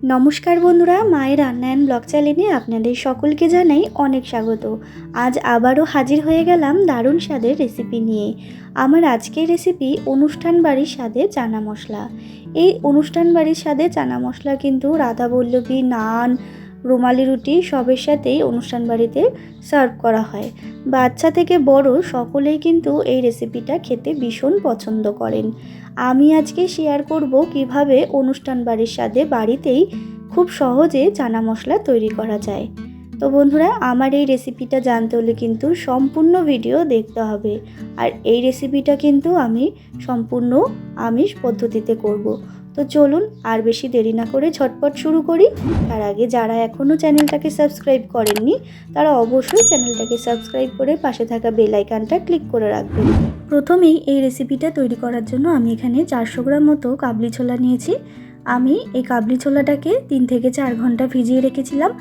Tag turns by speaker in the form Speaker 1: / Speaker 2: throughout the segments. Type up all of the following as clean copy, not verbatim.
Speaker 1: নমস্কার বন্ধুরা, মায়ের রান্নায়ন ব্লগ চ্যানেলে আপনাদের সকলকে জানাই অনেক স্বাগত। আজ আবারও হাজির হয়ে গেলাম দারুণ স্বাদের রেসিপি নিয়ে। আমার আজকের রেসিপি অনুষ্ঠান বাড়ির স্বাদে চানা মশলা। এই অনুষ্ঠান বাড়ির স্বাদে চানা মশলা কিন্তু রাধাবল্লভী, নান, রুমালি রুটি সবের সাথেই অনুষ্ঠান বাড়িতে সার্ভ করা হয়। বাচ্চা থেকে বড় সকলেই কিন্তু এই রেসিপিটা খেতে ভীষণ পছন্দ করেন। আমি আজকে শেয়ার করব কিভাবে অনুষ্ঠান বাড়ির স্বাদে বাড়িতেই খুব সহজে চানা মশলা তৈরি করা যায়। তো বন্ধুরা, আমার এই রেসিপিটা জানতে হলে কিন্তু সম্পূর্ণ ভিডিও দেখতে হবে। আর এই রেসিপিটা কিন্তু আমি সম্পূর্ণ আমিষ পদ্ধতিতে করব। তো চলুন আর বেশি দেরি না করে ঝটপট শুরু করি। তার আগে যারা এখনও চ্যানেলটাকে সাবস্ক্রাইব করেননি তারা অবশ্যই চ্যানেলটাকে সাবস্ক্রাইব করে পাশে থাকা বেল আইকনটা ক্লিক করে রাখবেন। প্রথমেই এই রেসিপিটা তৈরি করার জন্য আমি এখানে 400 গ্রাম মতো কাবলি ছোলা নিয়েছি। আমি এই কাবলি ছোলাটাকে 3 থেকে 4 ঘন্টা ভিজিয়ে রেখেছিলাম।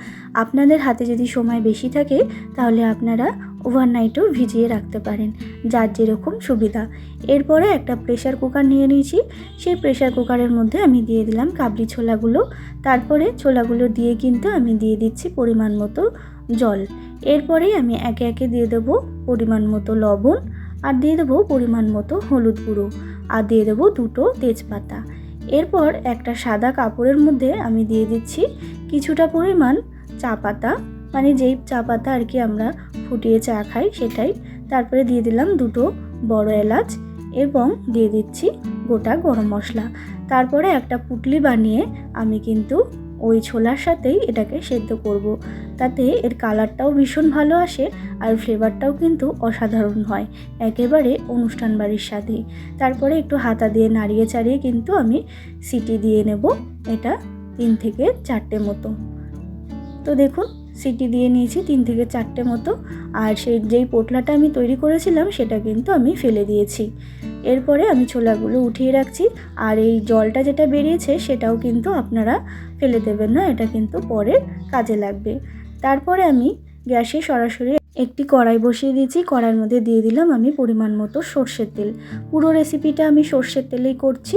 Speaker 1: আপনাদের হাতে যদি সময় বেশি থাকে তাহলে আপনারা ওভারনাইটও ভিজিয়ে রাখতে পারেন, যার যেরকম সুবিধা। এরপরে একটা প্রেসার কুকার নিয়ে নিয়েছি। সেই প্রেসার কুকারের মধ্যে আমি দিয়ে দিলাম কাবলি ছোলাগুলো। তারপরে ছোলাগুলো দিয়ে কিন্তু আমি দিয়ে দিচ্ছি পরিমাণ মতো জল। এরপরেই আমি একে একে দিয়ে দেবো পরিমাণ মতো লবণ, আর দিয়ে দেবো পরিমাণ মতো হলুদ গুঁড়ো, আর দিয়ে দেবো 2টো তেজপাতা। এরপর একটা সাদা কাপড়ের মধ্যে আমি দিয়ে দিচ্ছি কিছুটা পরিমাণ চা পাতা, মানে যেই চা পাতা আর কি আমরা ফুটিয়ে চা খাই সেটাই। তারপরে দিয়ে দিলাম 2টো বড় এলাচ এবং দিয়ে দিচ্ছি গোটা গরম মশলা। তারপরে একটা পুটলি বানিয়ে আমি কিন্তু ওই ছোলার সাথেই এটাকে সেদ্ধ করব। তাতে এর কালারটাও ভীষণ ভালো আসে আর ফ্লেভারটাও কিন্তু অসাধারণ হয়, একেবারে অনুষ্ঠান বাড়ির স্বাদে। তারপরে একটু হাতা দিয়ে নাড়িয়ে চাড়িয়ে কিন্তু আমি সিটি দিয়ে নেব এটা 3 থেকে 4টে মতো। তো দেখুন, সিটি দিয়ে নিয়েছি 3 থেকে 4টে মতো। আর যেই পোটলাটা আমি তৈরি করেছিলাম সেটা কিন্তু আমি ফেলে দিয়েছি। এরপরে আমি ছোলাগুলো উঠিয়ে রাখছি। আর এই জলটা যেটা বেরিয়েছে সেটাও কিন্তু আপনারা ফেলে দেবেন না, এটা কিন্তু পরে কাজে লাগবে। তারপরে আমি গ্যাসে সরাসরি একটি কড়াই বসিয়ে দিয়েছি। কড়াইয়ের মধ্যে দিয়ে দিলাম আমি পরিমাণ মতো সর্ষের তেল। পুরো রেসিপিটা আমি সর্ষের তেলেই করছি।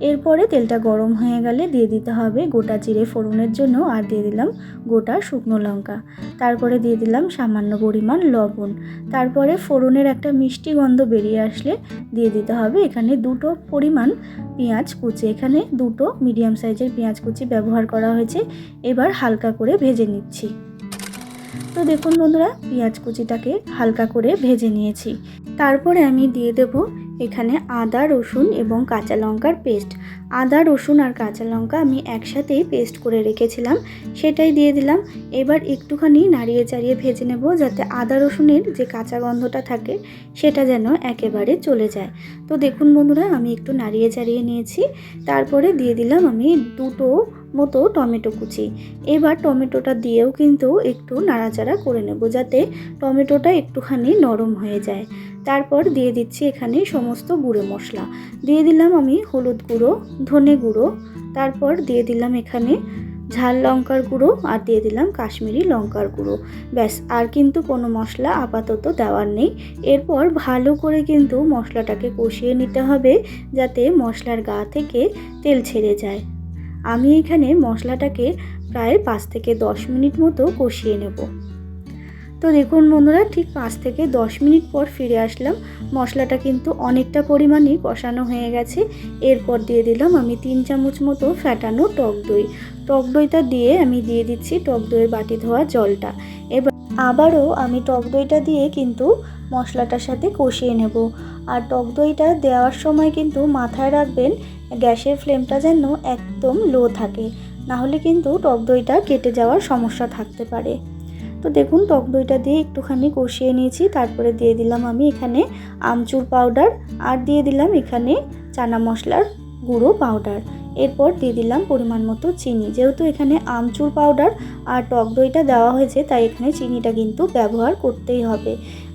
Speaker 1: এরপরে তেলটা গরম হয়ে গেলে দিয়ে দিতে হবে গোটা জিরে ফোড়নের জন্য, আর দিয়ে দিলাম গোটা শুকনো লঙ্কা। তারপরে দিয়ে দিলাম সামান্য পরিমাণ লবণ। তারপরে ফোড়নের একটা মিষ্টি গন্ধ বেরিয়ে আসলে দিয়ে দিতে হবে এখানে 2টো পরিমাণ পেঁয়াজ কুচি। এখানে 2টো মিডিয়াম সাইজের পেঁয়াজ কুচি ব্যবহার করা হয়েছে। এবার হালকা করে ভেজে নিচ্ছি। তো দেখুন বন্ধুরা, পেঁয়াজ কুচিটাকে হালকা করে ভেজে নিয়েছি। তারপরে আমি দিয়ে দেব এখানে আদা, রসুন এবং কাঁচা লঙ্কার পেস্ট। আদা, রসুন আর কাঁচা লঙ্কা আমি একসাথেই পেস্ট করে রেখেছিলাম, সেটাই দিয়ে দিলাম। এবার একটুখানি নাড়িয়ে চাড়িয়ে ভেজে নেব, যাতে আদা রসুনের যে কাঁচা গন্ধটা থাকে সেটা যেন একেবারে চলে যায়। তো দেখুন বন্ধুরা, আমি একটু নাড়িয়ে চাড়িয়ে নিয়েছি। তারপরে দিয়ে দিলাম আমি 2টো মতো টমেটো কুচি। এবার টমেটোটা দিয়েও কিন্তু একটু নাড়াচাড়া করে নেব, যাতে টমেটোটা একটুখানি নরম হয়ে যায়। তারপর দিয়ে দিচ্ছি এখানে সমস্ত গুঁড়ো মশলা। দিয়ে দিলাম আমি হলুদ গুঁড়ো, ধনে গুঁড়ো, তারপর দিয়ে দিলাম এখানে ঝাল লঙ্কার গুঁড়ো, আর দিয়ে দিলাম কাশ্মীরি লঙ্কার গুঁড়ো। ব্যাস, আর কিন্তু কোনো মশলা আপাতত দেওয়ার নেই। এরপর ভালো করে কিন্তু মশলাটাকে কষিয়ে নিতে হবে, যাতে মশলার গা থেকে তেল ছেড়ে যায়। আমি এখানে মশলাটাকে প্রায় 5 থেকে 10 মিনিট মতো কষিয়ে নেব। তো দেখুন বন্ধুরা, ঠিক 5 থেকে 10 মিনিট পর ফিরে আসলাম। মশলাটা কিন্তু অনেকটা পরিমাণে কষানো হয়ে গেছে। এরপর দিয়ে দিলাম আমি 3 চামচ মতো ফ্যাটানো টক দই। টক দইটা দিয়ে আমি দিয়ে দিচ্ছি টক দইয়ের বাটি ধোয়া জলটা। এবার আবারও আমি টক দইটা দিয়ে কিন্তু মশলাটার সাথে কষিয়ে নেব। আর টক দইটা দেওয়ার সময় কিন্তু মাথায় রাখবেন গ্যাসের ফ্লেমটা যেন একদম লো থাকে, নাহলে কিন্তু টক দইটা কেটে যাওয়ার সমস্যা থাকতে পারে। তো দেখুন, টক দইটা দিয়ে একটুখানি কষিয়ে নিয়েছি। তারপরে দিয়ে দিলাম আমি এখানে আমচুর পাউডার, আর দিয়ে দিলাম এখানে চানা মশলার গুঁড়ো পাউডার। এরপর দিয়ে দিলাম পরিমাণ মতো চিনি। যেহেতু এখানে আমচুর পাউডার আর টক দইটা দেওয়া হয়েছে, তাই এখানে চিনিটা কিন্তু ব্যবহার করতেই হবে।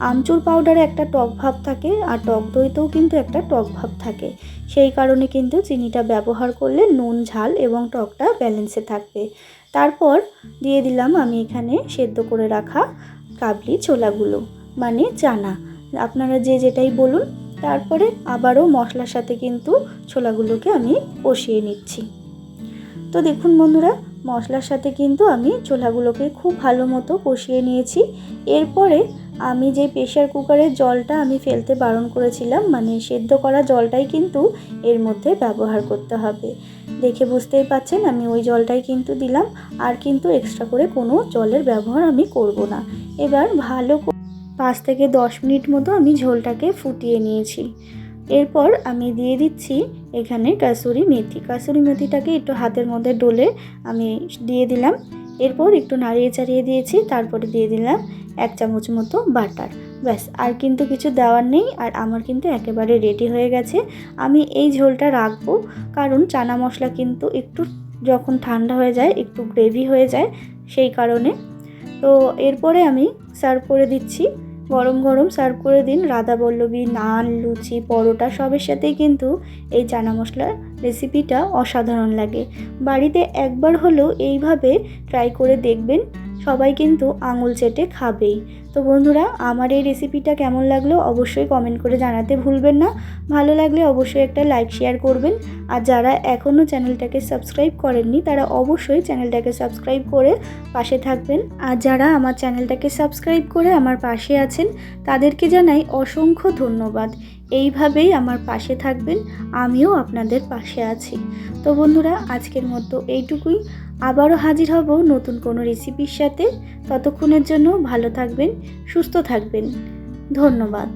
Speaker 1: আমচুর পাউডারে একটা টক ভাব থাকে, আর টক দইতেও কিন্তু একটা টক ভাব থাকে। সেই কারণে কিন্তু চিনিটা ব্যবহার করলে নুন, ঝাল এবং টকটা ব্যালেন্সে থাকবে। তারপর দিয়ে দিলাম আমি এখানে সেদ্ধ করে রাখা কাবলি ছোলাগুলো, মানে চানা, আপনারা যে যেটাই বলুন। তারপরে আবারও মশলার সাথে কিন্তু ছোলাগুলোকে আমি কষিয়ে নিচ্ছি। তো দেখুন বন্ধুরা, মশলার সাথে কিন্তু আমি ছোলাগুলোকে খুব ভালো মতো কষিয়ে নিয়েছি। এরপরে আমি যে প্রেশার কুকারের জলটা আমি ফেলতে বারণ করেছিলাম, মানে সেদ্ধ করা জলটাই কিন্তু এর মধ্যে ব্যবহার করতে হবে। দেখে বুঝতেই পাচ্ছেন আমি ওই জলটাই কিন্তু দিলাম, আর কিন্তু এক্সট্রা করে কোনো জলের ব্যবহার আমি করব না। এবার ভালো 5 থেকে 10 মিনিট মতো আমি ঝোলটাকে ফুটিয়ে নিয়েছি। এরপর আমি দিয়ে দিচ্ছি এখানে কাসুরি মেথি। কাসুরি মেথিটাকে একটু হাতের মধ্যে ডলে আমি দিয়ে দিলাম। এরপর একটু নাড়িয়ে চাড়িয়ে দিয়েছি, তারপরে দিয়ে দিলাম 1 চামচ মতো বাটার। ব্যাস, আর কিন্তু কিছু দেওয়ার নেই। আর আমার কিন্তু একেবারে রেডি হয়ে গেছে। আমি এই ঝোলটা রাখবো কারণ চানা মশলা কিন্তু একটু যখন ঠান্ডা হয়ে যায় একটু গ্রেভি হয়ে যায়, সেই কারণে। তো এরপরে আমি সার্ভ করে দিচ্ছি। গরম গরম সার্ভ করে দিন। রাধাবল্লভী, নান, লুচি, পরোটা সবের সাথেই কিন্তু এই চানা মশলার রেসিপিটা অসাধারণ লাগে। বাড়িতে একবার হলেও এইভাবে ট্রাই করে দেখবেন, সবাই কিন্তু আঙুল চেটে খাবেই। তো বন্ধুরা, আমার এই রেসিপিটা কেমন লাগলো অবশ্যই কমেন্ট করে জানাতে ভুলবেন না। ভালো লাগলে অবশ্যই একটা লাইক শেয়ার করবেন। আর যারা এখনও চ্যানেলটাকে সাবস্ক্রাইব করেননি তারা অবশ্যই চ্যানেলটাকে সাবস্ক্রাইব করে পাশে থাকবেন। আর যারা আমার চ্যানেলটাকে সাবস্ক্রাইব করে আমার পাশে আছেন তাদেরকে জানাই অসংখ্য ধন্যবাদ। এইভাবেই আমার পাশে থাকবেন, আমিও আপনাদের পাশে আছি। তো বন্ধুরা, আজকের মতো এইটুকুই। আবারও হাজির হব নতুন কোনো রেসিপির সাথে। ততক্ষণের জন্য ভালো থাকবেন, সুস্থ থাকবেন। ধন্যবাদ।